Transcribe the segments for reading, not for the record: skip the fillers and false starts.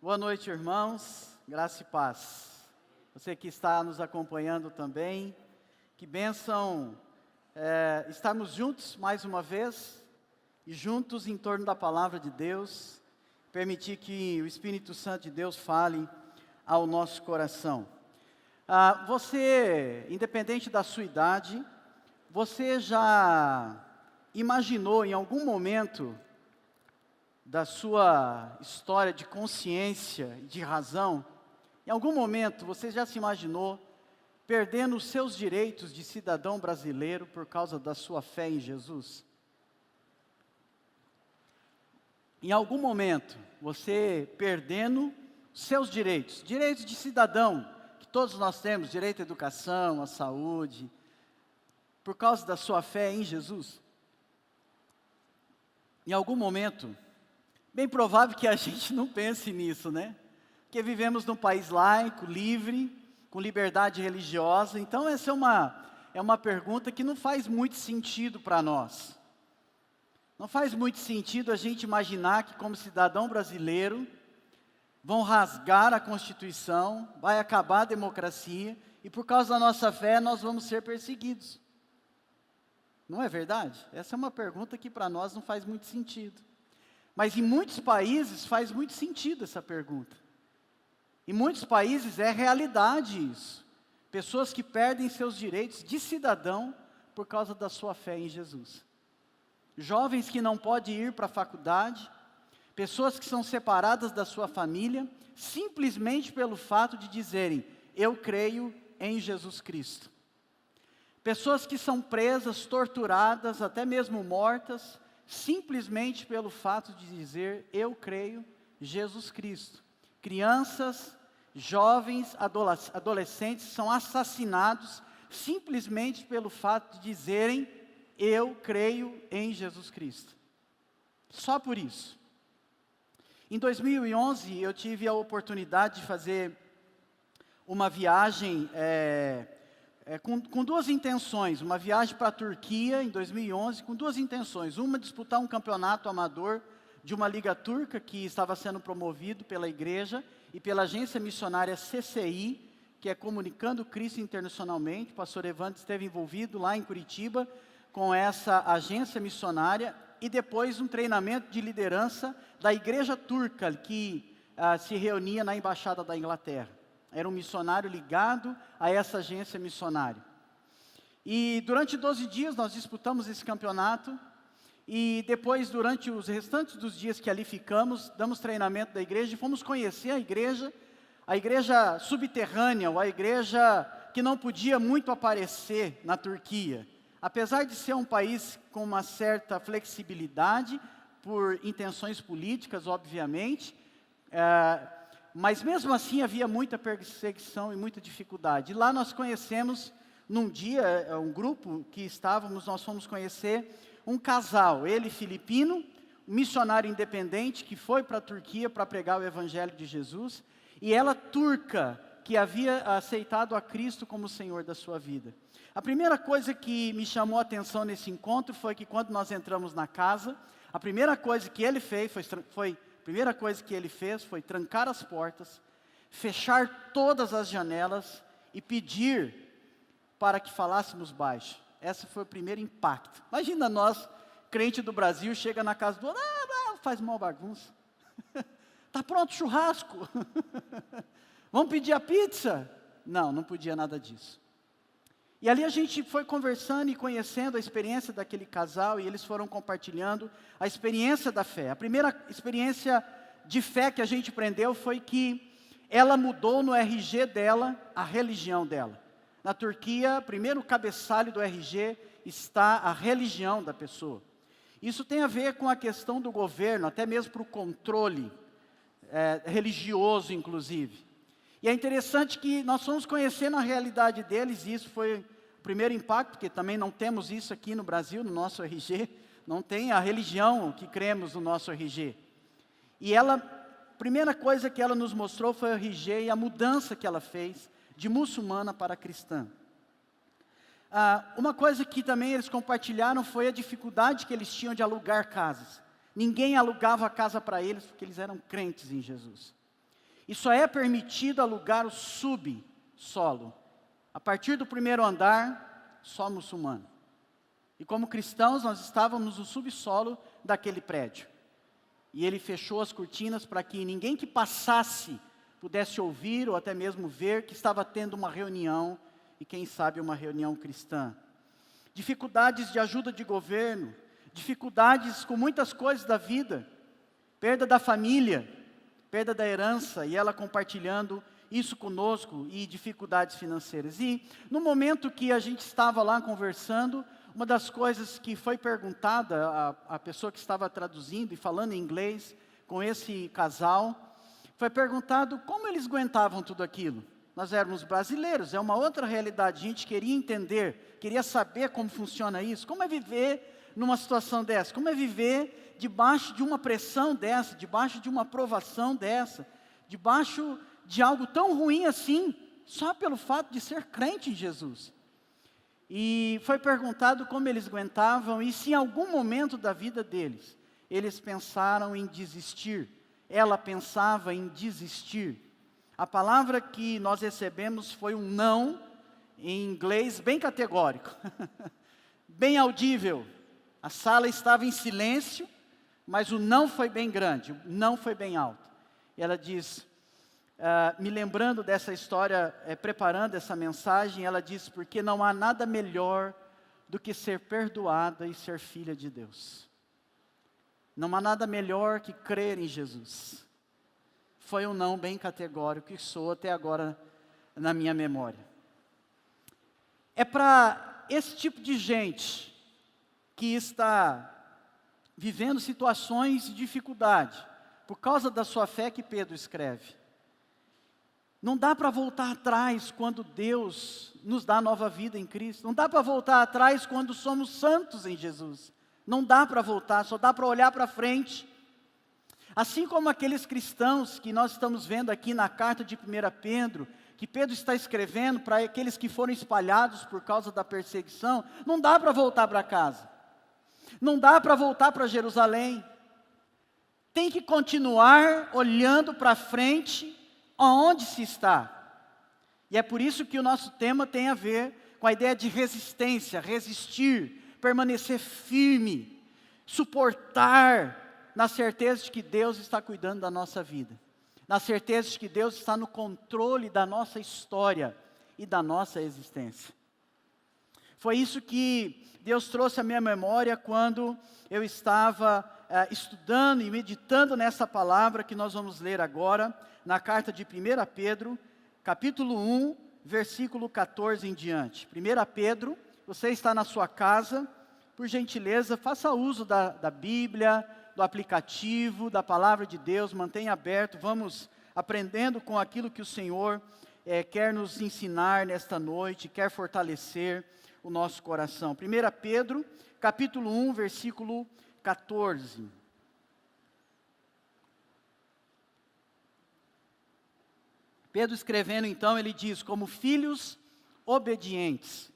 Boa noite, irmãos. Graça e paz. Você que está nos acompanhando também, que bênção estarmos juntos mais uma vez e juntos em torno da palavra de Deus, permitir que o Espírito Santo de Deus fale ao nosso coração. Você, independente da sua idade, você já imaginou em algum momento da sua história de consciência e de razão, em algum momento você já se imaginou perdendo os seus direitos de cidadão brasileiro por causa da sua fé em Jesus? Em algum momento, você perdendo seus direitos de cidadão, que todos nós temos, direito à educação, à saúde, por causa da sua fé em Jesus? Em algum momento, bem provável que a gente não pense nisso, né? Porque vivemos num país laico, livre, com liberdade religiosa. Então essa é uma pergunta que não faz muito sentido para nós. Não faz muito sentido a gente imaginar que, como cidadão brasileiro, vão rasgar a Constituição, vai acabar a democracia, e por causa da nossa fé nós vamos ser perseguidos. Não é verdade? Essa é uma pergunta que para nós não faz muito sentido. Mas em muitos países faz muito sentido essa pergunta. Em muitos países é realidade isso. Pessoas que perdem seus direitos de cidadão por causa da sua fé em Jesus. Jovens que não podem ir para a faculdade, pessoas que são separadas da sua família, simplesmente pelo fato de dizerem, eu creio em Jesus Cristo. Pessoas que são presas, torturadas, até mesmo mortas, simplesmente pelo fato de dizer, eu creio em Jesus Cristo. Crianças, jovens, adolescentes são assassinados simplesmente pelo fato de dizerem, eu creio em Jesus Cristo. Só por isso. Em 2011, eu tive a oportunidade de fazer uma viagem com duas intenções, uma viagem para a Turquia em 2011 com duas intenções. Uma, disputar um campeonato amador de uma liga turca que estava sendo promovido pela igreja e pela agência missionária CCI, que é Comunicando Cristo Internacionalmente. O pastor Evandro esteve envolvido lá em Curitiba com essa agência missionária, e depois um treinamento de liderança da igreja turca que se reunia na embaixada da Inglaterra. Era um missionário ligado a essa agência missionária. E durante 12 dias nós disputamos esse campeonato. E depois, durante os restantes dos dias que ali ficamos, damos treinamento da igreja e fomos conhecer a igreja subterrânea, ou a igreja que não podia muito aparecer na Turquia. Apesar de ser um país com uma certa flexibilidade, por intenções políticas, obviamente, mas mesmo assim havia muita perseguição e muita dificuldade. E lá nós conhecemos, num dia, um grupo que estávamos, nós fomos conhecer um casal, ele filipino, um missionário independente que foi para a Turquia para pregar o Evangelho de Jesus, e ela turca, que havia aceitado a Cristo como Senhor da sua vida. A primeira coisa que me chamou a atenção nesse encontro foi que quando nós entramos na casa, a primeira coisa que ele fez foi trancar as portas, fechar todas as janelas e pedir para que falássemos baixo. Esse foi o primeiro impacto. Imagina nós, crente do Brasil, chega na casa do outro, faz mal bagunça. Está pronto o churrasco. Vamos pedir a pizza? Não podia nada disso. E ali a gente foi conversando e conhecendo a experiência daquele casal, e eles foram compartilhando a experiência da fé. A primeira experiência de fé que a gente aprendeu foi que ela mudou no RG dela a religião dela. Na Turquia, primeiro cabeçalho do RG está a religião da pessoa. Isso tem a ver com a questão do governo, até mesmo para o controle religioso, inclusive. E é interessante que nós fomos conhecendo a realidade deles, e isso foi o primeiro impacto, porque também não temos isso aqui no Brasil, no nosso RG, não tem a religião que cremos no nosso RG. E a primeira coisa que ela nos mostrou foi o RG e a mudança que ela fez de muçulmana para cristã. Uma coisa que também eles compartilharam foi a dificuldade que eles tinham de alugar casas. Ninguém alugava a casa para eles, porque eles eram crentes em Jesus. e só é permitido alugar o subsolo. A partir do primeiro andar, só muçulmano. E como cristãos, nós estávamos no subsolo daquele prédio. E ele fechou as cortinas para que ninguém que passasse pudesse ouvir ou até mesmo ver que estava tendo uma reunião, e quem sabe uma reunião cristã. Dificuldades de ajuda de governo, dificuldades com muitas coisas da vida, perda da família, perda da herança, e ela compartilhando isso conosco, e dificuldades financeiras. E no momento que a gente estava lá conversando, uma das coisas que foi perguntada à pessoa que estava traduzindo e falando em inglês com esse casal, foi perguntado como eles aguentavam tudo aquilo. Nós éramos brasileiros, é uma outra realidade, a gente queria entender, queria saber como funciona isso, como é viver numa situação dessa, como é viver debaixo de uma pressão dessa, debaixo de uma provação dessa, debaixo de algo tão ruim assim, só pelo fato de ser crente em Jesus. E foi perguntado como eles aguentavam e se em algum momento da vida deles, eles pensaram em desistir. Ela pensava em desistir. A palavra que nós recebemos foi um não, em inglês bem categórico, bem audível. A sala estava em silêncio, mas o não foi bem grande, o não foi bem alto. E ela diz, me lembrando dessa história, preparando essa mensagem, ela diz, porque não há nada melhor do que ser perdoada e ser filha de Deus. Não há nada melhor que crer em Jesus. Foi um não bem categórico que soa até agora na minha memória. É para esse tipo de gente que está vivendo situações de dificuldade, por causa da sua fé que Pedro escreve. Não dá para voltar atrás quando Deus nos dá nova vida em Cristo. Não dá para voltar atrás quando somos santos em Jesus. Não dá para voltar, só dá para olhar para frente. Assim como aqueles cristãos que nós estamos vendo aqui na carta de 1 Pedro, que Pedro está escrevendo para aqueles que foram espalhados por causa da perseguição, não dá para voltar para casa. Não dá para voltar para Jerusalém. Tem que continuar olhando para frente, aonde se está. E é por isso que o nosso tema tem a ver com a ideia de resistência, resistir, permanecer firme, suportar, na certeza de que Deus está cuidando da nossa vida, na certeza de que Deus está no controle da nossa história e da nossa existência. Foi isso que Deus trouxe à minha memória quando eu estava estudando e meditando nessa palavra que nós vamos ler agora, na carta de 1 Pedro, capítulo 1, versículo 14 em diante. 1 Pedro, você está na sua casa, por gentileza, faça uso da Bíblia, do aplicativo, da palavra de Deus, mantenha aberto, vamos aprendendo com aquilo que o Senhor quer nos ensinar nesta noite, quer fortalecer o nosso coração. 1 Pedro, capítulo 1, versículo 14. Pedro escrevendo então, ele diz, como filhos obedientes,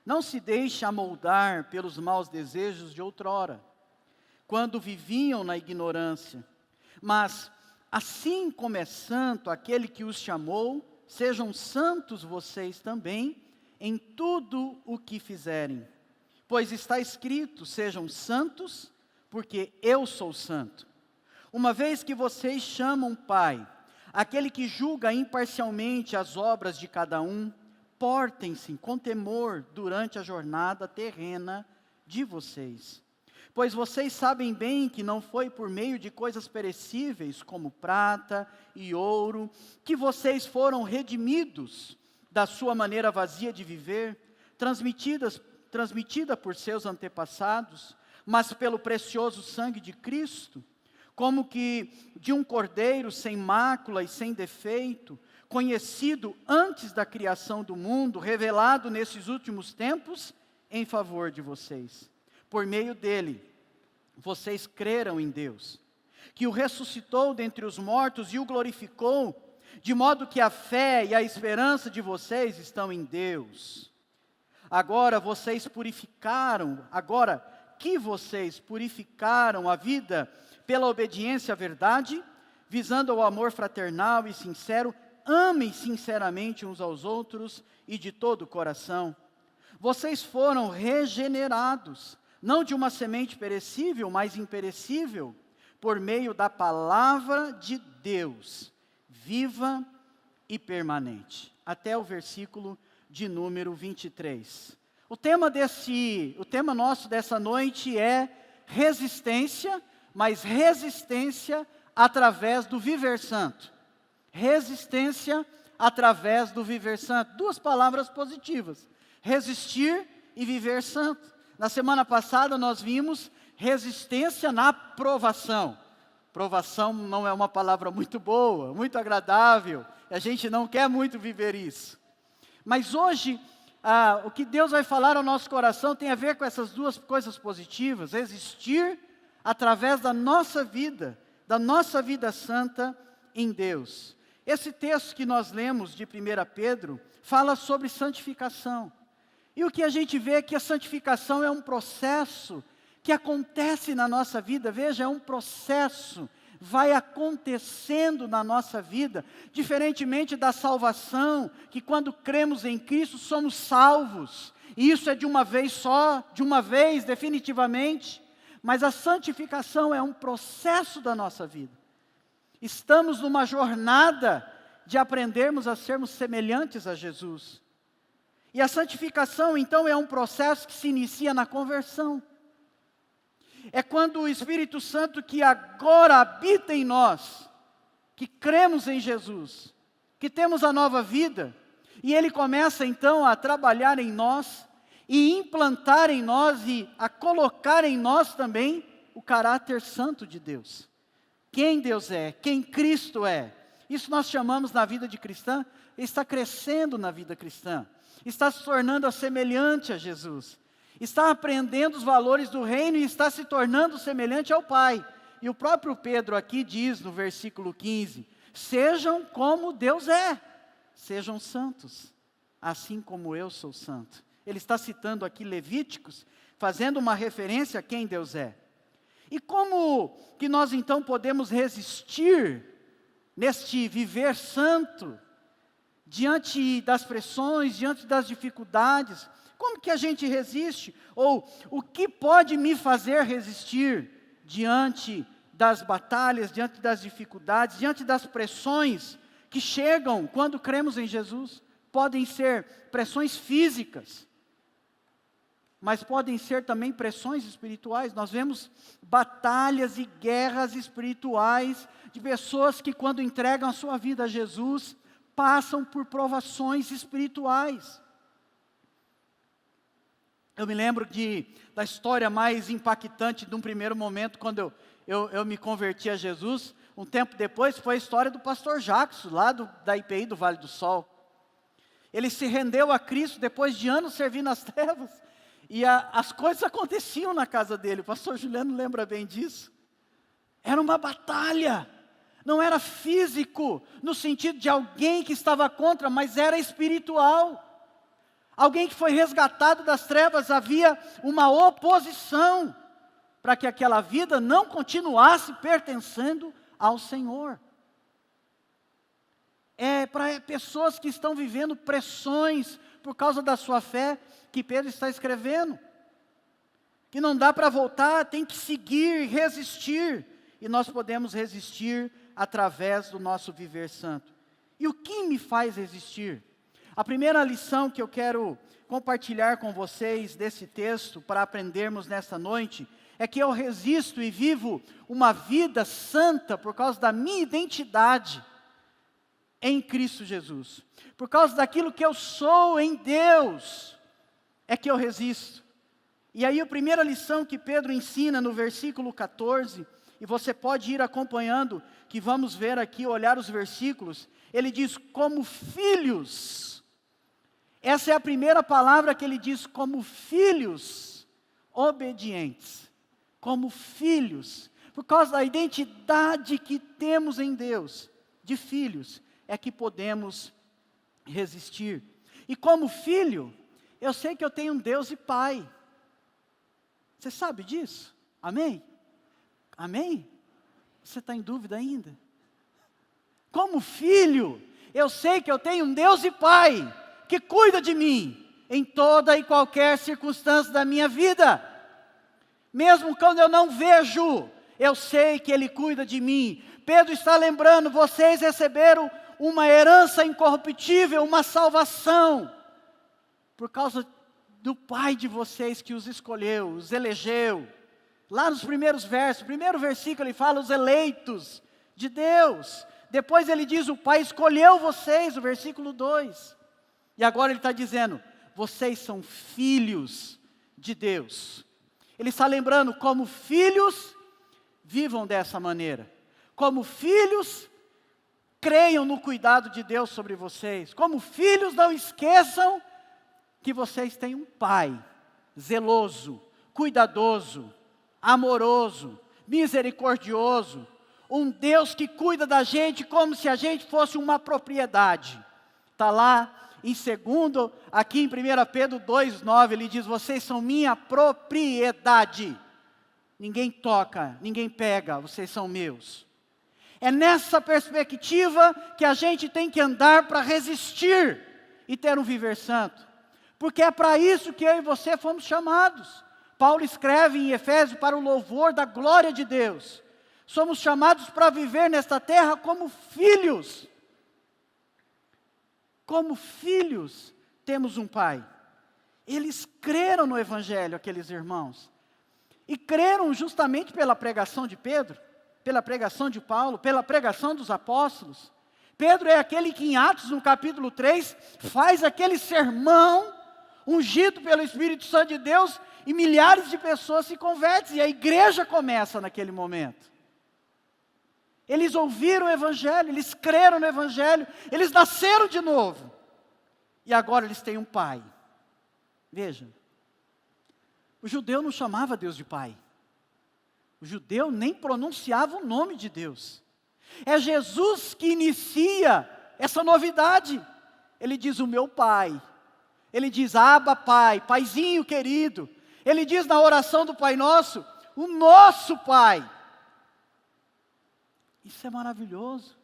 não se deixe amoldar pelos maus desejos de outrora, quando viviam na ignorância, mas assim como é santo aquele que os chamou, sejam santos vocês também em tudo o que fizerem. Pois está escrito, sejam santos, porque eu sou santo. Uma vez que vocês chamam Pai, aquele que julga imparcialmente as obras de cada um, portem-se com temor durante a jornada terrena de vocês. Pois vocês sabem bem que não foi por meio de coisas perecíveis, como prata e ouro, que vocês foram redimidos da sua maneira vazia de viver, transmitida por seus antepassados, mas pelo precioso sangue de Cristo, como que de um cordeiro sem mácula e sem defeito, conhecido antes da criação do mundo, revelado nesses últimos tempos em favor de vocês. Por meio dele, vocês creram em Deus, que o ressuscitou dentre os mortos e o glorificou, de modo que a fé e a esperança de vocês estão em Deus. Agora que vocês purificaram a vida pela obediência à verdade, visando ao amor fraternal e sincero, amem sinceramente uns aos outros e de todo o coração. Vocês foram regenerados, não de uma semente perecível, mas imperecível, por meio da palavra de Deus, viva e permanente. Até o versículo de número 23. O tema nosso dessa noite é resistência, mas resistência através do viver santo. Resistência através do viver santo. Duas palavras positivas: resistir e viver santo. Na semana passada nós vimos resistência na provação. Provação não é uma palavra muito boa, muito agradável. A gente não quer muito viver isso. Mas hoje, o que Deus vai falar ao nosso coração tem a ver com essas duas coisas positivas: resistir através da nossa vida santa em Deus. Esse texto que nós lemos de 1 Pedro fala sobre santificação. E o que a gente vê é que a santificação é um processo que acontece na nossa vida. Veja, é um processo, vai acontecendo na nossa vida, diferentemente da salvação, que quando cremos em Cristo somos salvos, e isso é de uma vez só, de uma vez definitivamente, mas a santificação é um processo da nossa vida. Estamos numa jornada de aprendermos a sermos semelhantes a Jesus. E a santificação, então, é um processo que se inicia na conversão. É quando o Espírito Santo que agora habita em nós, que cremos em Jesus, que temos a nova vida, e Ele começa então a trabalhar em nós, e implantar em nós, e a colocar em nós também o caráter santo de Deus. Quem Deus é, quem Cristo é. Isso nós chamamos na vida de cristã, está crescendo na vida cristã, está se tornando semelhante a Jesus. Está aprendendo os valores do reino e está se tornando semelhante ao Pai. E o próprio Pedro aqui diz no versículo 15, sejam como Deus é, sejam santos, assim como eu sou santo. Ele está citando aqui Levíticos, fazendo uma referência a quem Deus é. E como que nós então podemos resistir neste viver santo, diante das pressões, diante das dificuldades? Como que a gente resiste? Ou o que pode me fazer resistir diante das batalhas, diante das dificuldades, diante das pressões que chegam quando cremos em Jesus? Podem ser pressões físicas, mas podem ser também pressões espirituais. Nós vemos batalhas e guerras espirituais de pessoas que, quando entregam a sua vida a Jesus, passam por provações espirituais. Eu me lembro da história mais impactante de um primeiro momento, quando eu me converti a Jesus. Um tempo depois, foi a história do pastor Jackson, lá da IPI do Vale do Sol. Ele se rendeu a Cristo depois de anos servindo nas trevas, e as coisas aconteciam na casa dele. O pastor Juliano lembra bem disso. Era uma batalha, não era físico, no sentido de alguém que estava contra, mas era espiritual. Alguém que foi resgatado das trevas, havia uma oposição para que aquela vida não continuasse pertencendo ao Senhor. É para pessoas que estão vivendo pressões por causa da sua fé, que Pedro está escrevendo. Que não dá para voltar, tem que seguir, resistir. E nós podemos resistir através do nosso viver santo. E o que me faz resistir? A primeira lição que eu quero compartilhar com vocês desse texto, para aprendermos nesta noite, é que eu resisto e vivo uma vida santa por causa da minha identidade em Cristo Jesus. Por causa daquilo que eu sou em Deus, é que eu resisto. E aí a primeira lição que Pedro ensina no versículo 14, e você pode ir acompanhando, que vamos ver aqui, olhar os versículos, ele diz, como filhos. Essa é a primeira palavra que ele diz, como filhos obedientes. Como filhos, por causa da identidade que temos em Deus, de filhos, é que podemos resistir. E como filho, eu sei que eu tenho um Deus e Pai. Você sabe disso? Amém? Amém? Você está em dúvida ainda? Como filho, eu sei que eu tenho um Deus e Pai que cuida de mim em toda e qualquer circunstância da minha vida. Mesmo quando eu não vejo, eu sei que Ele cuida de mim. Pedro está lembrando, vocês receberam uma herança incorruptível, uma salvação, por causa do Pai de vocês que os escolheu, os elegeu. Lá nos primeiros versos, primeiro versículo ele fala os eleitos de Deus. Depois ele diz, o Pai escolheu vocês, o versículo 2. E agora ele está dizendo, vocês são filhos de Deus. Ele está lembrando, como filhos, vivam dessa maneira. Como filhos, creiam no cuidado de Deus sobre vocês. Como filhos, não esqueçam que vocês têm um Pai zeloso, cuidadoso, amoroso, misericordioso. Um Deus que cuida da gente como se a gente fosse uma propriedade. Está lá em segundo, aqui em 1 Pedro 2,9, ele diz, vocês são minha propriedade. Ninguém toca, ninguém pega, vocês são meus. É nessa perspectiva que a gente tem que andar para resistir e ter um viver santo. Porque é para isso que eu e você fomos chamados. Paulo escreve em Efésios para o louvor da glória de Deus. Somos chamados para viver nesta terra como filhos. Como filhos, temos um Pai. Eles creram no Evangelho, aqueles irmãos. E creram justamente pela pregação de Pedro, pela pregação de Paulo, pela pregação dos apóstolos. Pedro é aquele que em Atos, no capítulo 3, faz aquele sermão, ungido pelo Espírito Santo de Deus, e milhares de pessoas se convertem, e a igreja começa naquele momento. Eles ouviram o Evangelho, eles creram no Evangelho, eles nasceram de novo. E agora eles têm um Pai. Veja, o judeu não chamava Deus de Pai. O judeu nem pronunciava o nome de Deus. É Jesus que inicia essa novidade. Ele diz, o meu Pai. Ele diz, Abba, Pai, Paizinho querido. Ele diz na oração do Pai Nosso, o nosso Pai. Isso é maravilhoso.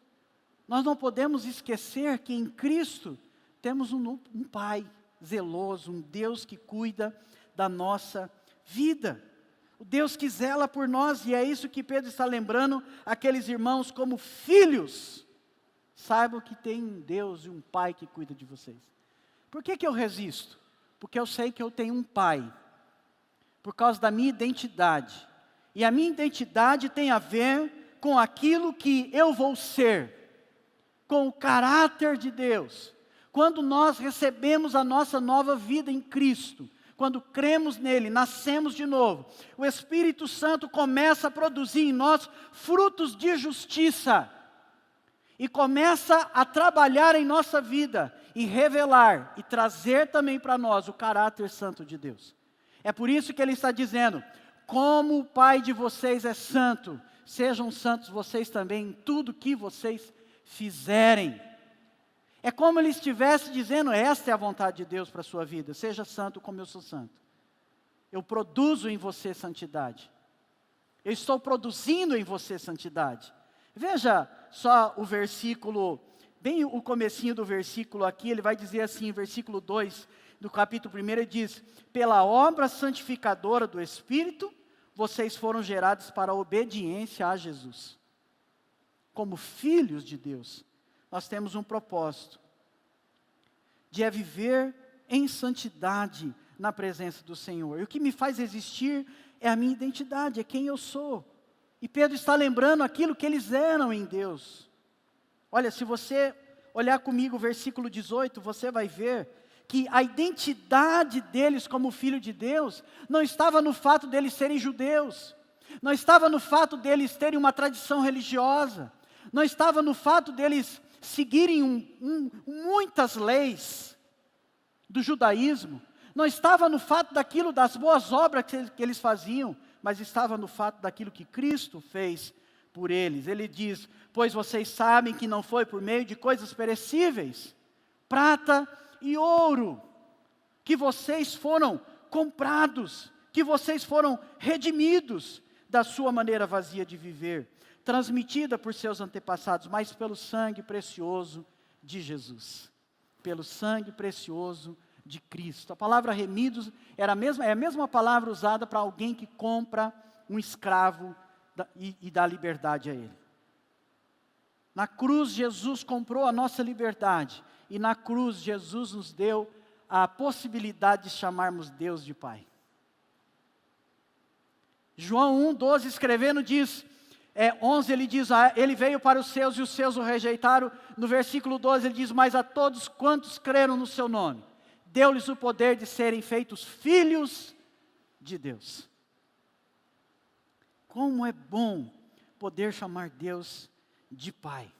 Nós não podemos esquecer que em Cristo temos um Pai zeloso, um Deus que cuida da nossa vida. O Deus que zela por nós, e é isso que Pedro está lembrando aqueles irmãos como filhos. Saibam que tem um Deus e um Pai que cuida de vocês. Por que eu resisto? Porque eu sei que eu tenho um Pai. Por causa da minha identidade. E a minha identidade tem a ver com aquilo que eu vou ser, com o caráter de Deus. Quando nós recebemos a nossa nova vida em Cristo, quando cremos nele, nascemos de novo, o Espírito Santo começa a produzir em nós frutos de justiça, e começa a trabalhar em nossa vida, e revelar, e trazer também para nós o caráter santo de Deus. É por isso que ele está dizendo, como o Pai de vocês é santo, sejam santos vocês também em tudo que vocês fizerem. É como ele estivesse dizendo, esta é a vontade de Deus para a sua vida, seja santo como eu sou santo. Eu produzo em você santidade. Eu estou produzindo em você santidade. Veja só o versículo, bem o comecinho do versículo aqui, ele vai dizer assim, versículo 2 do capítulo 1, ele diz, pela obra santificadora do Espírito, vocês foram gerados para a obediência a Jesus. Como filhos de Deus, nós temos um propósito, de viver em santidade na presença do Senhor. E o que me faz existir é a minha identidade, é quem eu sou. E Pedro está lembrando aquilo que eles eram em Deus. Olha, se você olhar comigo o versículo 18, você vai ver que a identidade deles como filho de Deus não estava no fato deles serem judeus, não estava no fato deles terem uma tradição religiosa, não estava no fato deles seguirem muitas leis do judaísmo, não estava no fato daquilo, das boas obras que eles faziam, mas estava no fato daquilo que Cristo fez por eles. Ele diz, pois vocês sabem que não foi por meio de coisas perecíveis, prata e ouro, que vocês foram comprados, que vocês foram redimidos da sua maneira vazia de viver, transmitida por seus antepassados, mas pelo sangue precioso de Jesus. Pelo sangue precioso de Cristo. A palavra remidos é a mesma palavra usada para alguém que compra um escravo e dá liberdade a ele. Na cruz, Jesus comprou a nossa liberdade. E na cruz, Jesus nos deu a possibilidade de chamarmos Deus de Pai. João 1,12 escrevendo diz, 11 ele diz, ele veio para os seus e os seus o rejeitaram. No versículo 12 ele diz, mas a todos quantos creram no seu nome, deu-lhes o poder de serem feitos filhos de Deus. Como é bom poder chamar Deus de Pai.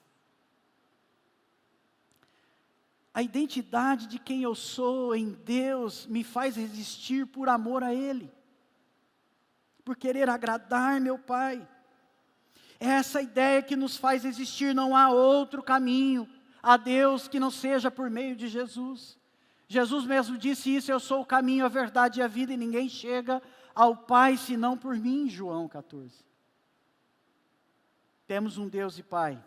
A identidade de quem eu sou em Deus me faz resistir por amor a Ele, por querer agradar meu Pai. É essa ideia que nos faz existir, não há outro caminho a Deus que não seja por meio de Jesus. Jesus mesmo disse isso, eu sou o caminho, a verdade e a vida, e ninguém chega ao Pai senão por mim, João 14. Temos um Deus e Pai.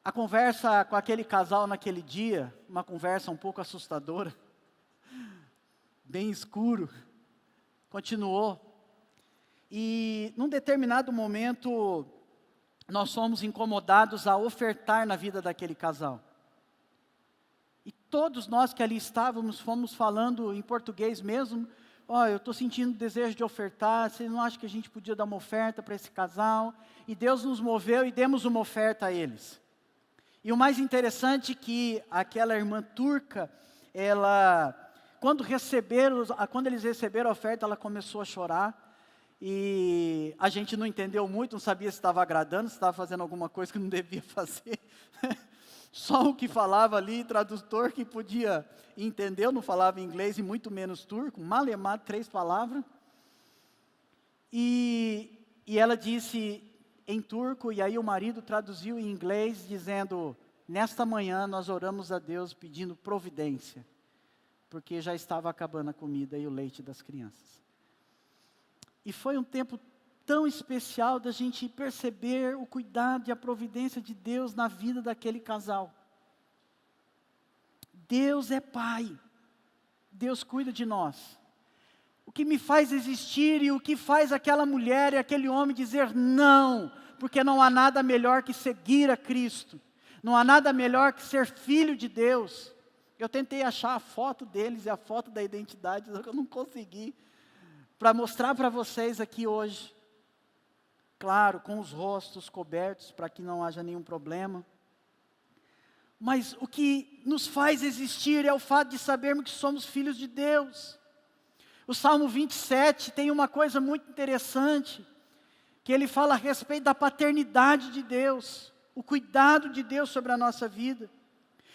A conversa com aquele casal naquele dia, uma conversa um pouco assustadora, bem escuro, continuou. E num determinado momento, nós fomos incomodados a ofertar na vida daquele casal. E todos nós que ali estávamos, fomos falando em português mesmo, eu estou sentindo desejo de ofertar, vocês não acham que a gente podia dar uma oferta para esse casal? E Deus nos moveu e demos uma oferta a eles. E o mais interessante é que aquela irmã turca, quando eles receberam a oferta, ela começou a chorar. E a gente não entendeu muito, não sabia se estava agradando, se estava fazendo alguma coisa que não devia fazer. Só o que falava ali, tradutor que podia entender, não falava inglês e muito menos turco, malemar 3 palavras. E ela disse em turco, e aí o marido traduziu em inglês, dizendo, nesta manhã nós oramos a Deus pedindo providência, porque já estava acabando a comida e o leite das crianças. E foi um tempo tão especial da gente perceber o cuidado e a providência de Deus na vida daquele casal. Deus é Pai. Deus cuida de nós. O que me faz existir e o que faz aquela mulher e aquele homem dizer não, porque não há nada melhor que seguir a Cristo. Não há nada melhor que ser filho de Deus. Eu tentei achar a foto deles e a foto da identidade, só que eu não consegui, para mostrar para vocês aqui hoje. Claro, com os rostos cobertos, para que não haja nenhum problema. Mas o que nos faz existir é o fato de sabermos que somos filhos de Deus. O Salmo 27 tem uma coisa muito interessante, que ele fala a respeito da paternidade de Deus, o cuidado de Deus sobre a nossa vida.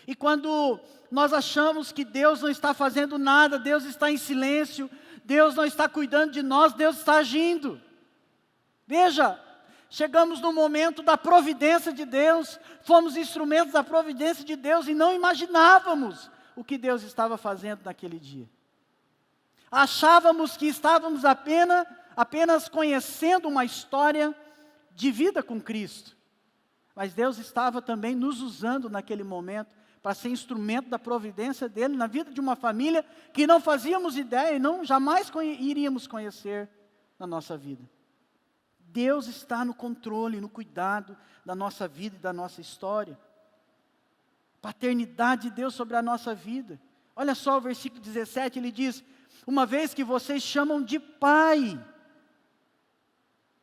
E quando nós achamos que Deus não está fazendo nada, Deus está em silêncio, Deus não está cuidando de nós, Deus está agindo. Veja, chegamos no momento da providência de Deus, fomos instrumentos da providência de Deus e não imaginávamos o que Deus estava fazendo naquele dia. Achávamos que estávamos apenas conhecendo uma história de vida com Cristo. Mas Deus estava também nos usando naquele momento para ser instrumento da providência dEle na vida de uma família que não fazíamos ideia e jamais iríamos conhecer na nossa vida. Deus está no controle, no cuidado da nossa vida e da nossa história. Paternidade de Deus sobre a nossa vida. Olha só o versículo 17, ele diz, uma vez que vocês chamam de Pai.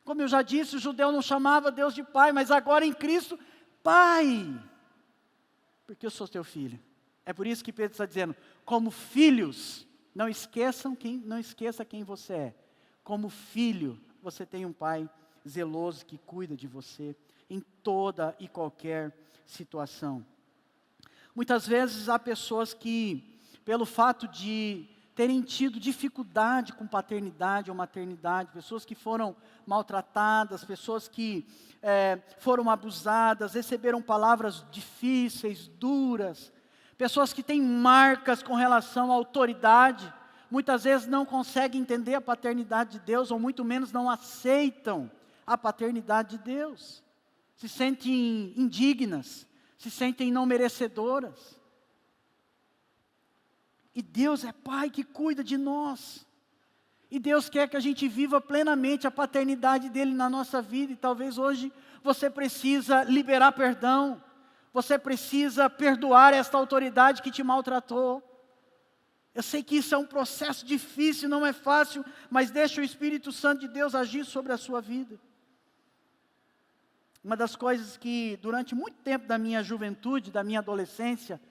Como eu já disse, o judeu não chamava Deus de Pai, mas agora em Cristo, Pai. Porque eu sou teu filho. É por isso que Pedro está dizendo, como filhos, não esqueça quem você é. Como filho, você tem um pai zeloso que cuida de você em toda e qualquer situação. Muitas vezes há pessoas que, pelo fato de terem tido dificuldade com paternidade ou maternidade, pessoas que foram maltratadas, pessoas que foram abusadas, receberam palavras difíceis, duras, pessoas que têm marcas com relação à autoridade, muitas vezes não conseguem entender a paternidade de Deus, ou muito menos não aceitam a paternidade de Deus. Se sentem indignas, se sentem não merecedoras. E Deus é Pai que cuida de nós. E Deus quer que a gente viva plenamente a paternidade dEle na nossa vida. E talvez hoje você precisa liberar perdão. Você precisa perdoar esta autoridade que te maltratou. Eu sei que isso é um processo difícil, não é fácil, mas deixa o Espírito Santo de Deus agir sobre a sua vida. Uma das coisas que durante muito tempo da minha juventude, da minha adolescência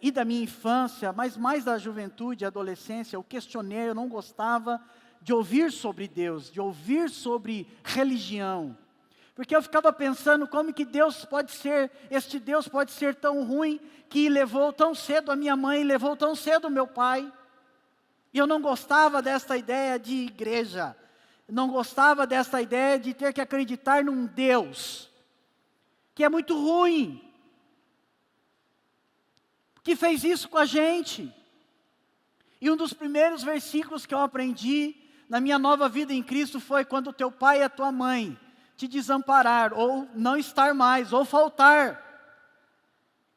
e da minha infância, mas mais da juventude e adolescência, eu questionei, eu não gostava de ouvir sobre Deus, de ouvir sobre religião. Porque eu ficava pensando como que este Deus pode ser tão ruim, que levou tão cedo a minha mãe, levou tão cedo o meu pai. E eu não gostava desta ideia de igreja, não gostava desta ideia de ter que acreditar num Deus, que é muito ruim, que fez isso com a gente. E um dos primeiros versículos que eu aprendi na minha nova vida em Cristo foi: quando teu pai e a tua mãe te desamparar, ou não estar mais, ou faltar,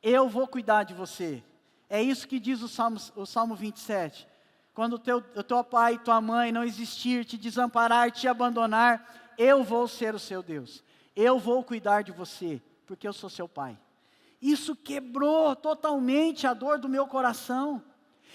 eu vou cuidar de você. É isso que diz o Salmo 27. Quando o teu pai e tua mãe não existir, te desamparar, te abandonar, eu vou ser o seu Deus. Eu vou cuidar de você, porque eu sou seu pai. Isso quebrou totalmente a dor do meu coração.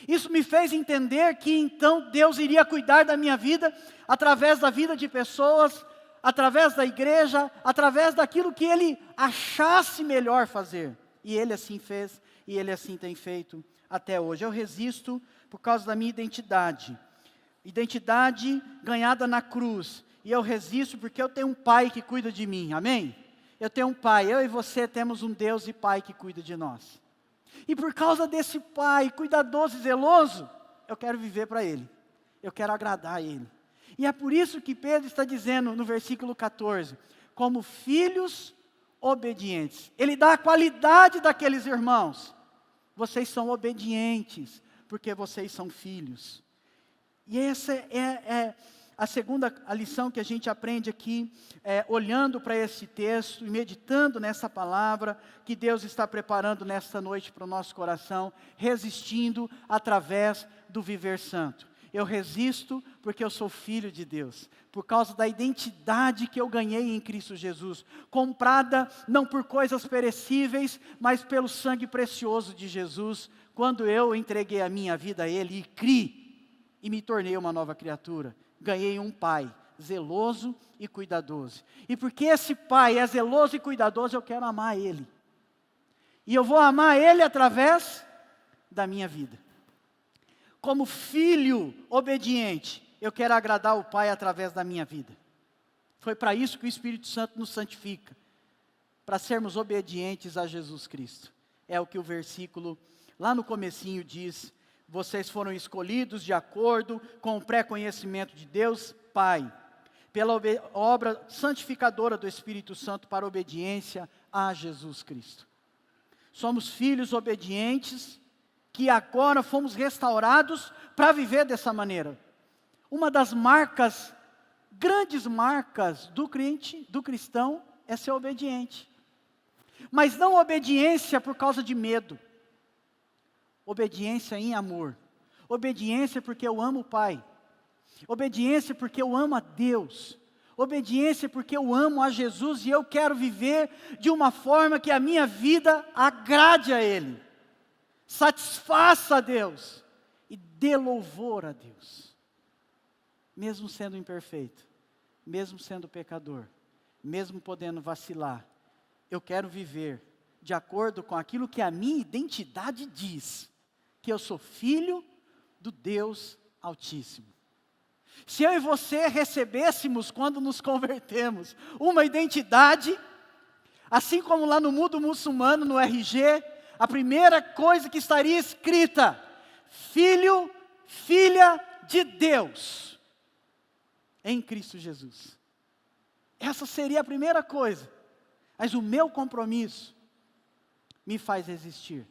Isso me fez entender que então Deus iria cuidar da minha vida, através da vida de pessoas, através da igreja, através daquilo que Ele achasse melhor fazer. E Ele assim fez, e Ele assim tem feito até hoje. Eu resisto por causa da minha identidade. Identidade ganhada na cruz. E eu resisto porque eu tenho um Pai que cuida de mim, amém? Eu tenho um Pai, eu e você temos um Deus e Pai que cuida de nós. E por causa desse Pai cuidadoso e zeloso, eu quero viver para Ele. Eu quero agradar a Ele. E é por isso que Pedro está dizendo no versículo 14, como filhos obedientes. Ele dá a qualidade daqueles irmãos. Vocês são obedientes, porque vocês são filhos. E essa é a segunda lição que a gente aprende aqui, olhando para esse texto e meditando nessa palavra que Deus está preparando nesta noite para o nosso coração, resistindo através do viver santo. Eu resisto porque eu sou filho de Deus, por causa da identidade que eu ganhei em Cristo Jesus, comprada não por coisas perecíveis, mas pelo sangue precioso de Jesus, quando eu entreguei a minha vida a Ele e criei, e me tornei uma nova criatura. Ganhei um Pai zeloso e cuidadoso. E porque esse Pai é zeloso e cuidadoso, eu quero amar Ele. E eu vou amar Ele através da minha vida. Como filho obediente, eu quero agradar o Pai através da minha vida. Foi para isso que o Espírito Santo nos santifica, para sermos obedientes a Jesus Cristo. É o que o versículo lá no comecinho diz: vocês foram escolhidos de acordo com o pré-conhecimento de Deus Pai, pela obra santificadora do Espírito Santo para a obediência a Jesus Cristo. Somos filhos obedientes, que agora fomos restaurados para viver dessa maneira. Uma das marcas, grandes marcas do cristão, é ser obediente. Mas não obediência por causa de medo. Obediência em amor. Obediência porque eu amo o Pai. Obediência porque eu amo a Deus. Obediência porque eu amo a Jesus e eu quero viver de uma forma que a minha vida agrade a Ele. Satisfaça a Deus e dê louvor a Deus. Mesmo sendo imperfeito, mesmo sendo pecador, mesmo podendo vacilar, eu quero viver de acordo com aquilo que a minha identidade diz, que eu sou filho do Deus Altíssimo. Se eu e você recebêssemos, quando nos convertemos, uma identidade, assim como lá no mundo muçulmano, no RG, a primeira coisa que estaria escrita: filho, filha de Deus, em Cristo Jesus. Essa seria a primeira coisa. Mas o meu compromisso me faz resistir.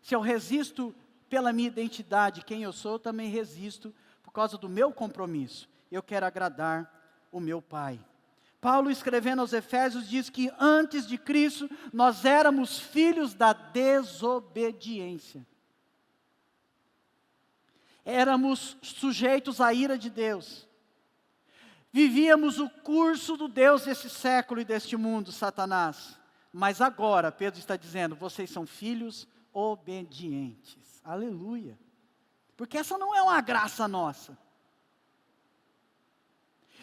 Se eu resisto pela minha identidade, quem eu sou, eu também resisto por causa do meu compromisso. Eu quero agradar o meu Pai. Paulo, escrevendo aos Efésios, diz que antes de Cristo, nós éramos filhos da desobediência. Éramos sujeitos à ira de Deus. Vivíamos o curso do Deus desse século e deste mundo, Satanás. Mas agora, Pedro está dizendo, vocês são filhos obedientes. Aleluia. Porque essa não é uma graça nossa.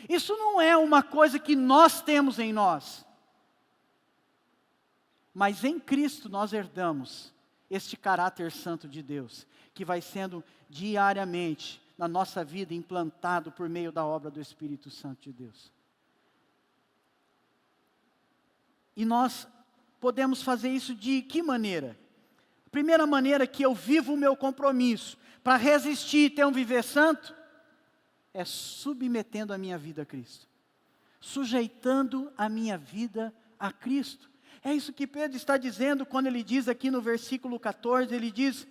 Isso não é uma coisa que nós temos em nós. Mas em Cristo nós herdamos este caráter santo de Deus, que vai sendo diariamente na nossa vida implantado por meio da obra do Espírito Santo de Deus. E nós podemos fazer isso de que maneira? A primeira maneira que eu vivo o meu compromisso para resistir e ter um viver santo é submetendo a minha vida a Cristo. Sujeitando a minha vida a Cristo. É isso que Pedro está dizendo quando ele diz aqui no versículo 14, ele diz: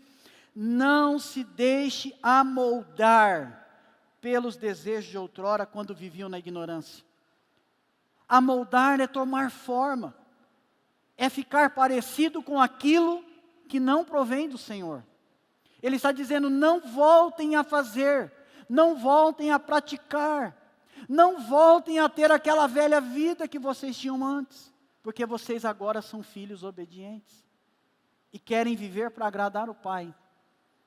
não se deixe amoldar pelos desejos de outrora quando viviam na ignorância. Amoldar é tomar forma, é ficar parecido com aquilo que não provém do Senhor. Ele está dizendo, não voltem a fazer, não voltem a praticar, não voltem a ter aquela velha vida que vocês tinham antes, porque vocês agora são filhos obedientes e querem viver para agradar o Pai.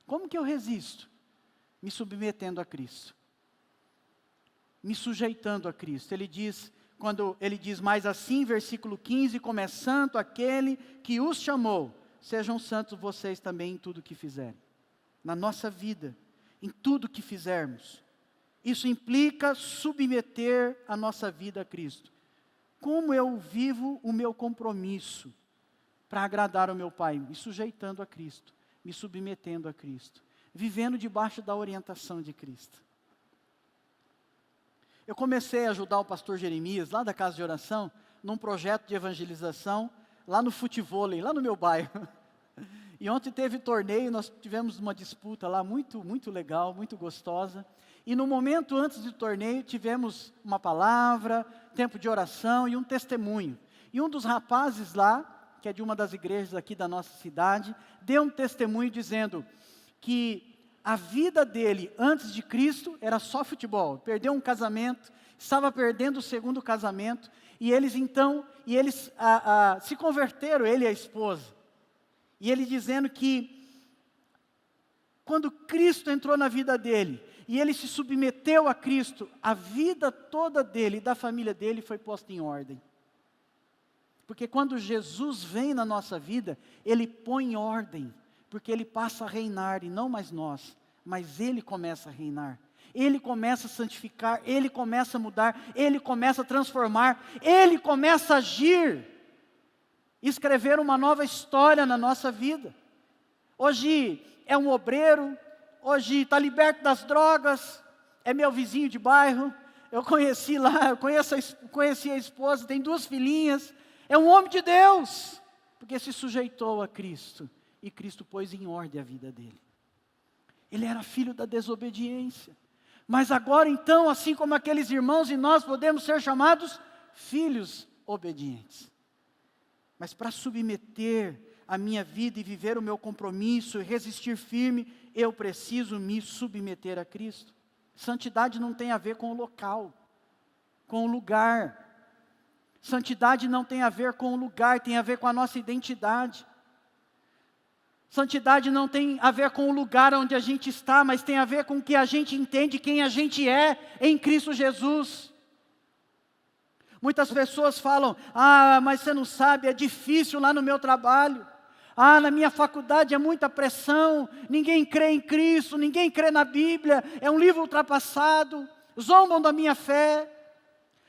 Como que eu resisto? Me submetendo a Cristo, me sujeitando a Cristo. Ele diz, quando ele diz mais assim, versículo 15, como é santo aquele que os chamou, sejam santos vocês também em tudo que fizerem. Na nossa vida, em tudo que fizermos. Isso implica submeter a nossa vida a Cristo. Como eu vivo o meu compromisso para agradar o meu Pai? Me sujeitando a Cristo, me submetendo a Cristo, vivendo debaixo da orientação de Cristo. Eu comecei a ajudar o pastor Jeremias, lá da Casa de Oração, num projeto de evangelização, lá no futevôlei, lá no meu bairro. E ontem teve torneio, nós tivemos uma disputa lá muito, muito legal, muito gostosa. E no momento antes do torneio, tivemos uma palavra, tempo de oração e um testemunho. E um dos rapazes lá, que é de uma das igrejas aqui da nossa cidade, deu um testemunho dizendo que a vida dele antes de Cristo era só futebol. Perdeu um casamento, estava perdendo o segundo casamento, e eles se converteram, ele e a esposa. E ele dizendo que quando Cristo entrou na vida dele, e ele se submeteu a Cristo, a vida toda dele e da família dele foi posta em ordem. Porque quando Jesus vem na nossa vida, Ele põe ordem, porque Ele passa a reinar, e não mais nós, mas Ele começa a reinar. Ele começa a santificar, Ele começa a mudar, Ele começa a transformar, Ele começa a agir, escrever uma nova história na nossa vida. Hoje é um obreiro, hoje está liberto das drogas, é meu vizinho de bairro, eu conheci lá, conheci a esposa, tem 2 filhinhas, é um homem de Deus, porque se sujeitou a Cristo, e Cristo pôs em ordem a vida dele. Ele era filho da desobediência, mas agora então, assim como aqueles irmãos, e nós podemos ser chamados filhos obedientes. Mas para submeter a minha vida e viver o meu compromisso e resistir firme, eu preciso me submeter a Cristo. Santidade não tem a ver com o local, com o lugar. Santidade não tem a ver com o lugar, tem a ver com a nossa identidade. Santidade não tem a ver com o lugar onde a gente está, mas tem a ver com o que a gente entende, quem a gente é em Cristo Jesus. Muitas pessoas falam, mas você não sabe, é difícil lá no meu trabalho. Na minha faculdade é muita pressão, ninguém crê em Cristo, ninguém crê na Bíblia, é um livro ultrapassado, zombam da minha fé.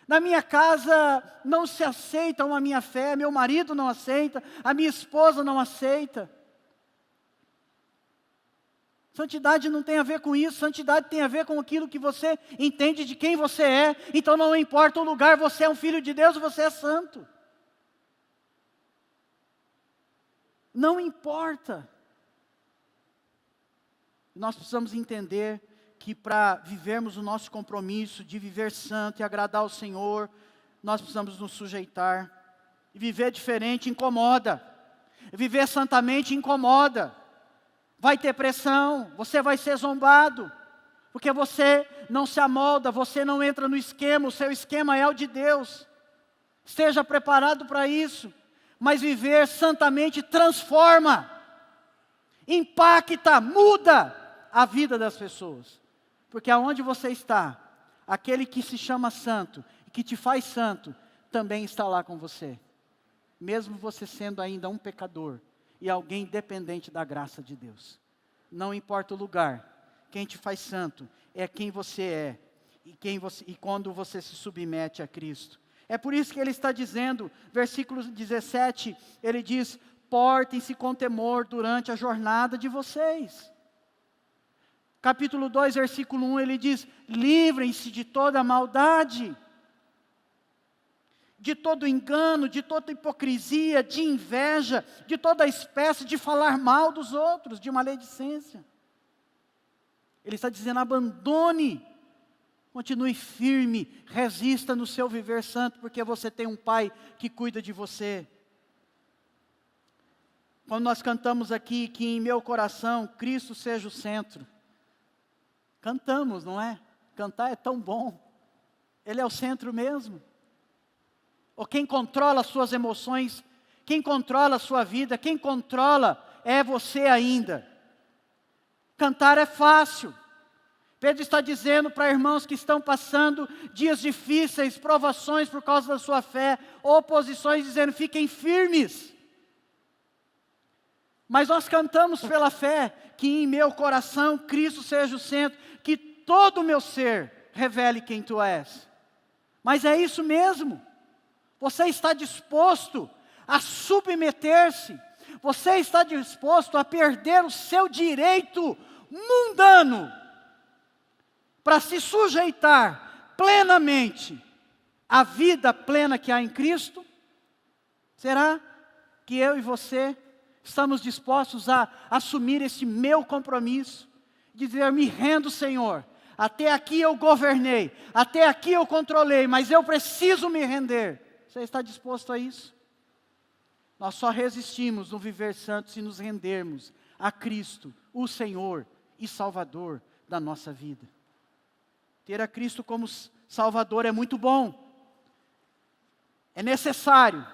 Na minha casa não se aceitam a minha fé, meu marido não aceita, a minha esposa não aceita. Santidade não tem a ver com isso, santidade tem a ver com aquilo que você entende de quem você é. Então não importa o lugar, você é um filho de Deus, você é santo. Não importa. Nós precisamos entender que para vivermos o nosso compromisso de viver santo e agradar ao Senhor, nós precisamos nos sujeitar. E viver diferente incomoda. Viver santamente incomoda. Vai ter pressão, você vai ser zombado. Porque você não se amolda, você não entra no esquema, o seu esquema é o de Deus. Esteja preparado para isso. Mas viver santamente transforma, impacta, muda a vida das pessoas. Porque aonde você está, aquele que se chama santo, e que te faz santo, também está lá com você. Mesmo você sendo ainda um pecador, e alguém dependente da graça de Deus. Não importa o lugar, quem te faz santo é quem você é, e quando você se submete a Cristo. É por isso que ele está dizendo, versículo 17, ele diz, portem-se com temor durante a jornada de vocês. Capítulo 2, versículo 1, ele diz, livrem-se de toda maldade, de todo engano, de toda hipocrisia, de inveja, de toda espécie de falar mal dos outros, de maledicência. Ele está dizendo, abandone, continue firme, resista no seu viver santo, porque você tem um Pai que cuida de você. Quando nós cantamos aqui, que em meu coração Cristo seja o centro. Cantamos, não é? Cantar é tão bom. Ele é o centro mesmo. Ou quem controla as suas emoções, quem controla a sua vida, quem controla é você ainda. Cantar é fácil. Pedro está dizendo para irmãos que estão passando dias difíceis, provações por causa da sua fé, oposições, dizendo, fiquem firmes. Mas nós cantamos pela fé, que em meu coração Cristo seja o centro, que todo o meu ser revele quem tu és. Mas é isso mesmo. Você está disposto a submeter-se, você está disposto a perder o seu direito mundano, para se sujeitar plenamente à vida plena que há em Cristo? Será que eu e você estamos dispostos a assumir esse meu compromisso, dizer, eu me rendo, Senhor, até aqui eu governei, até aqui eu controlei, mas eu preciso me render. Você está disposto a isso? Nós só resistimos no viver santo se nos rendermos a Cristo, o Senhor e Salvador da nossa vida. Ter a Cristo como Salvador é muito bom, é necessário,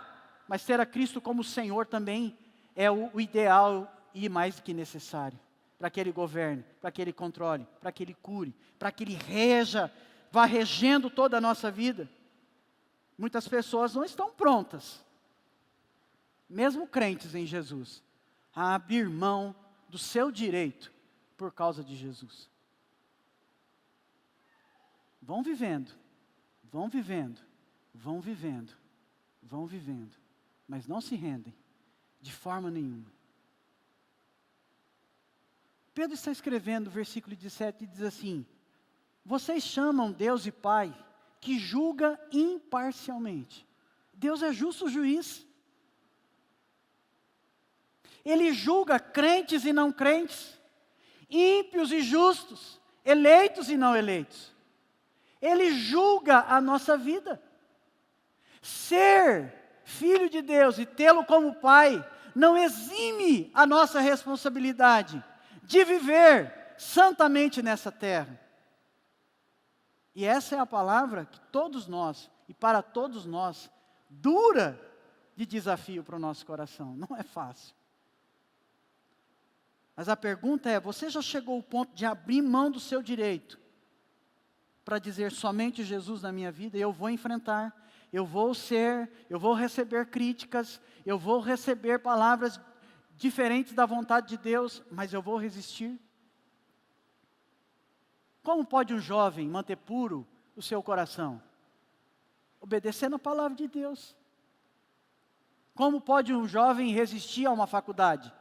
mas ter a Cristo como Senhor também é o ideal e mais do que necessário, para que Ele governe, para que Ele controle, para que Ele cure, para que Ele reja, vá regendo toda a nossa vida. Muitas pessoas não estão prontas, mesmo crentes em Jesus, a abrir mão do seu direito por causa de Jesus. Vão vivendo, vão vivendo, vão vivendo, vão vivendo, mas não se rendem de forma nenhuma. Pedro está escrevendo, versículo 17, e diz assim, vocês chamam Deus de Pai, que julga imparcialmente. Deus é justo juiz. Ele julga crentes e não crentes, ímpios e justos, eleitos e não eleitos. Ele julga a nossa vida. Ser filho de Deus e tê-lo como Pai, não exime a nossa responsabilidade de viver santamente nessa terra. E essa é a palavra que todos nós, e para todos nós, dura de desafio para o nosso coração. Não é fácil. Mas a pergunta é, você já chegou ao ponto de abrir mão do seu direito para dizer somente Jesus na minha vida? Eu vou enfrentar, eu vou receber críticas, eu vou receber palavras diferentes da vontade de Deus, mas eu vou resistir? Como pode um jovem manter puro o seu coração? Obedecendo a palavra de Deus. Como pode um jovem resistir a uma faculdade?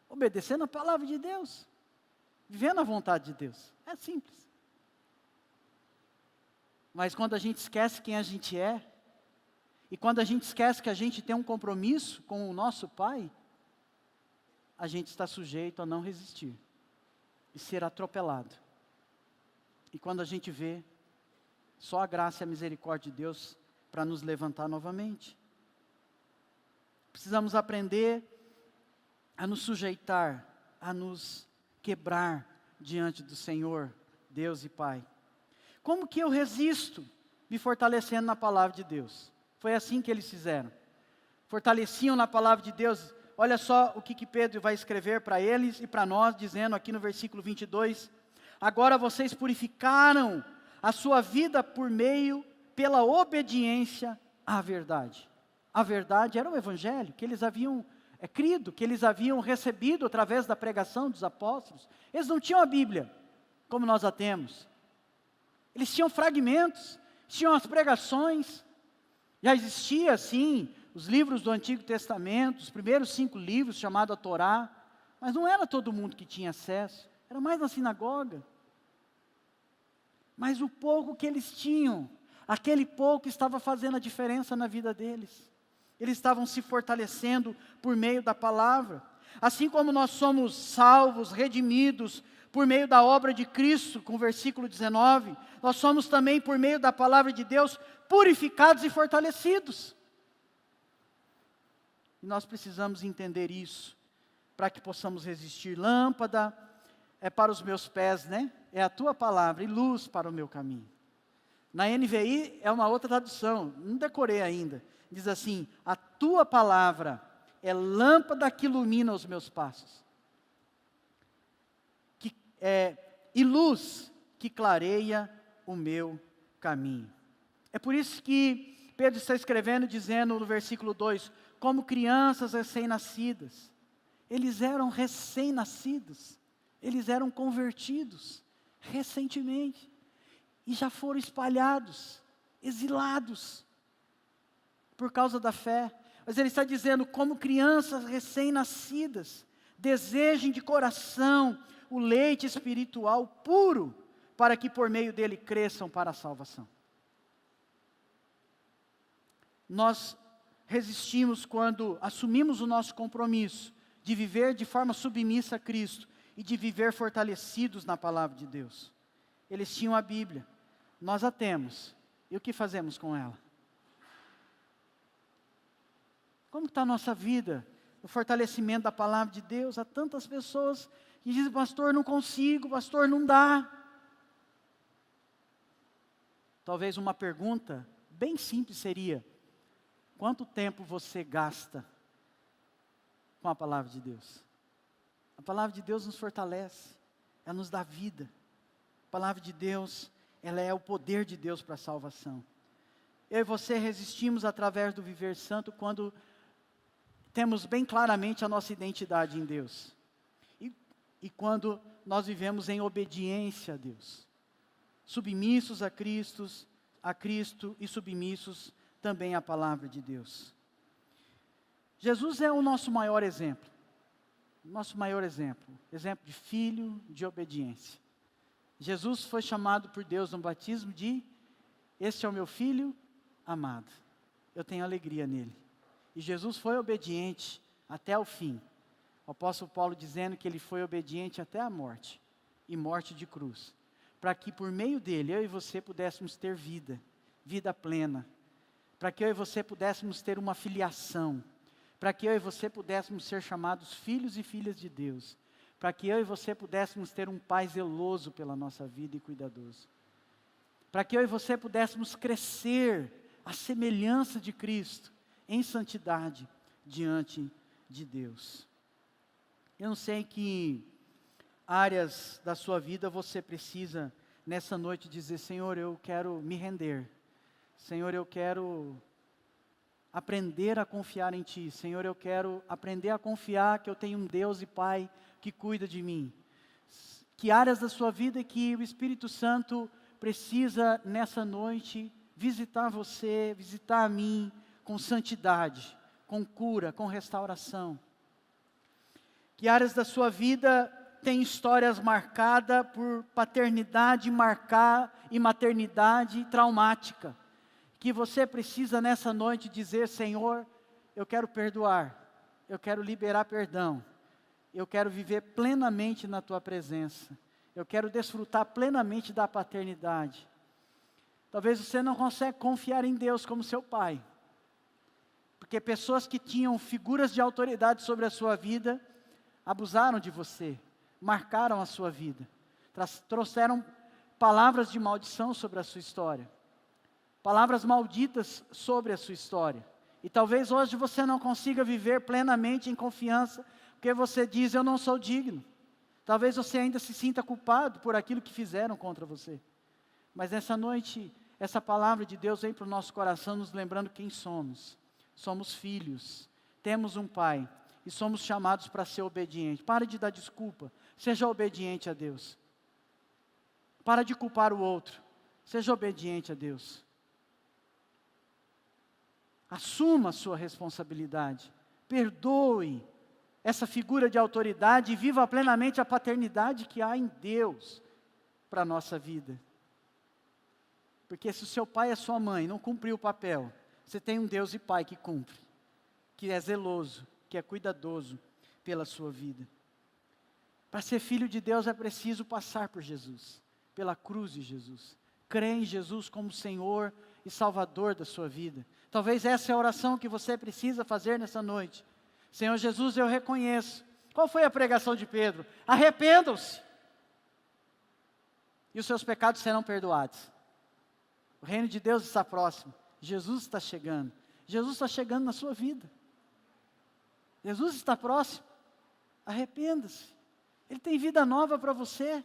Obedecendo a palavra de Deus. Vivendo a vontade de Deus. É simples. Mas quando a gente esquece quem a gente é, e quando a gente esquece que a gente tem um compromisso com o nosso Pai, a gente está sujeito a não resistir. e ser atropelado. E quando a gente vê, só a graça e a misericórdia de Deus para nos levantar novamente. Precisamos aprender a nos sujeitar, a nos quebrar diante do Senhor, Deus e Pai. Como que eu resisto me fortalecendo na palavra de Deus? Foi assim que eles fizeram. Fortaleciam na palavra de Deus. Olha só o que Pedro vai escrever para eles e para nós, dizendo aqui no versículo 22. Agora vocês purificaram a sua vida pela obediência à verdade. A verdade era o evangelho que eles haviam crido, que eles haviam recebido através da pregação dos apóstolos. Eles não tinham a Bíblia, como nós a temos. Eles tinham fragmentos, tinham as pregações. Já existia, sim, os livros do Antigo Testamento, os primeiros 5 livros, chamados a Torá, mas não era todo mundo que tinha acesso, era mais na sinagoga. Mas o pouco que eles tinham, aquele pouco estava fazendo a diferença na vida deles. Eles estavam se fortalecendo por meio da palavra. Assim como nós somos salvos, redimidos, por meio da obra de Cristo, com o versículo 19, nós somos também, por meio da palavra de Deus, purificados e fortalecidos. E nós precisamos entender isso, para que possamos resistir. Lâmpada é para os meus pés, né? É a tua palavra, e luz para o meu caminho. Na NVI é uma outra tradução, não decorei ainda. Diz assim: a tua palavra é lâmpada que ilumina os meus passos. E luz que clareia o meu caminho. É por isso que Pedro está escrevendo, dizendo no versículo 2, como crianças recém-nascidas. Eles eram recém-nascidos, eles eram convertidos recentemente, e já foram espalhados, exilados, por causa da fé. Mas ele está dizendo, como crianças recém-nascidas, desejem de coração o leite espiritual puro, para que por meio dele cresçam para a salvação. Nós resistimos quando assumimos o nosso compromisso de viver de forma submissa a Cristo e de viver fortalecidos na palavra de Deus. Eles tinham a Bíblia, nós a temos, e o que fazemos com ela? Como está a nossa vida? O fortalecimento da palavra de Deus. Há tantas pessoas que dizem, pastor, não consigo, pastor, não dá. Talvez uma pergunta bem simples seria, quanto tempo você gasta com a palavra de Deus? A palavra de Deus nos fortalece, ela nos dá vida. A palavra de Deus, ela é o poder de Deus para a salvação. Eu e você resistimos através do viver santo quando temos bem claramente a nossa identidade em Deus. E quando nós vivemos em obediência a Deus. Submissos a Cristo e submissos também à palavra de Deus. Jesus é o nosso maior exemplo. Nosso maior exemplo. Exemplo de filho, de obediência. Jesus foi chamado por Deus no batismo de, este é o meu filho amado. Eu tenho alegria nele. E Jesus foi obediente até o fim. O apóstolo Paulo dizendo que ele foi obediente até a morte. E morte de cruz. Para que por meio dele, eu e você pudéssemos ter vida. Vida plena. Para que eu e você pudéssemos ter uma filiação. Para que eu e você pudéssemos ser chamados filhos e filhas de Deus. Para que eu e você pudéssemos ter um pai zeloso pela nossa vida e cuidadoso. Para que eu e você pudéssemos crescer à semelhança de Cristo, em santidade, diante de Deus. Eu não sei que áreas da sua vida você precisa, nessa noite, dizer, Senhor, eu quero me render. Senhor, eu quero aprender a confiar em Ti. Senhor, eu quero aprender a confiar que eu tenho um Deus e Pai que cuida de mim. Que áreas da sua vida que o Espírito Santo precisa, nessa noite, visitar você, visitar a mim, com santidade, com cura, com restauração. Que áreas da sua vida têm histórias marcadas por paternidade e maternidade traumática. Que você precisa nessa noite dizer, Senhor, eu quero perdoar, eu quero liberar perdão, eu quero viver plenamente na tua presença. Eu quero desfrutar plenamente da paternidade. Talvez você não consiga confiar em Deus como seu pai. Porque pessoas que tinham figuras de autoridade sobre a sua vida, abusaram de você, marcaram a sua vida, trouxeram palavras de maldição sobre a sua história, palavras malditas sobre a sua história. E talvez hoje você não consiga viver plenamente em confiança, porque você diz, eu não sou digno. Talvez você ainda se sinta culpado por aquilo que fizeram contra você. Mas nessa noite, essa palavra de Deus vem para o nosso coração, nos lembrando quem somos. Somos filhos, temos um pai, e somos chamados para ser obedientes. Pare de dar desculpa, seja obediente a Deus. Para de culpar o outro, seja obediente a Deus. Assuma a sua responsabilidade, perdoe essa figura de autoridade e viva plenamente a paternidade que há em Deus para a nossa vida. Porque se o seu pai e a sua mãe não cumpriu o papel, você tem um Deus e Pai que cumpre, que é zeloso, que é cuidadoso pela sua vida. Para ser filho de Deus é preciso passar por Jesus, pela cruz de Jesus. Crer em Jesus como Senhor e Salvador da sua vida. Talvez essa é a oração que você precisa fazer nessa noite. Senhor Jesus, eu reconheço. Qual foi a pregação de Pedro? Arrependam-se, e os seus pecados serão perdoados. O reino de Deus está próximo. Jesus está chegando. Jesus está chegando na sua vida. Jesus está próximo. Arrependa-se. Ele tem vida nova para você.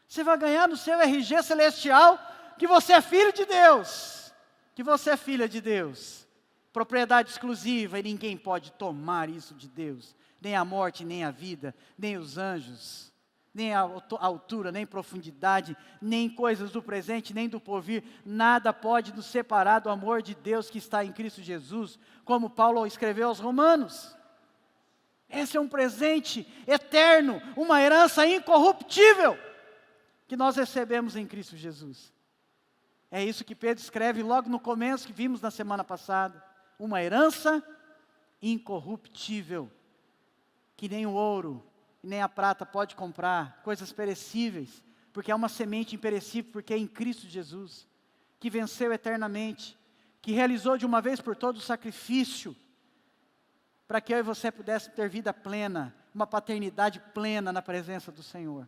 Você vai ganhar no seu RG celestial que você é filho de Deus. Que você é filha de Deus. Propriedade exclusiva e ninguém pode tomar isso de Deus. Nem a morte, nem a vida, nem os anjos. Nem a altura, nem profundidade, nem coisas do presente, nem do porvir, nada pode nos separar do amor de Deus que está em Cristo Jesus, como Paulo escreveu aos Romanos. Esse é um presente eterno, uma herança incorruptível, que nós recebemos em Cristo Jesus. É isso que Pedro escreve logo no começo, que vimos na semana passada. Uma herança incorruptível, que nem o ouro, nem a prata pode comprar, coisas perecíveis, porque é uma semente imperecível, porque é em Cristo Jesus, que venceu eternamente, que realizou de uma vez por todas o sacrifício, para que eu e você pudéssemos ter vida plena, uma paternidade plena na presença do Senhor.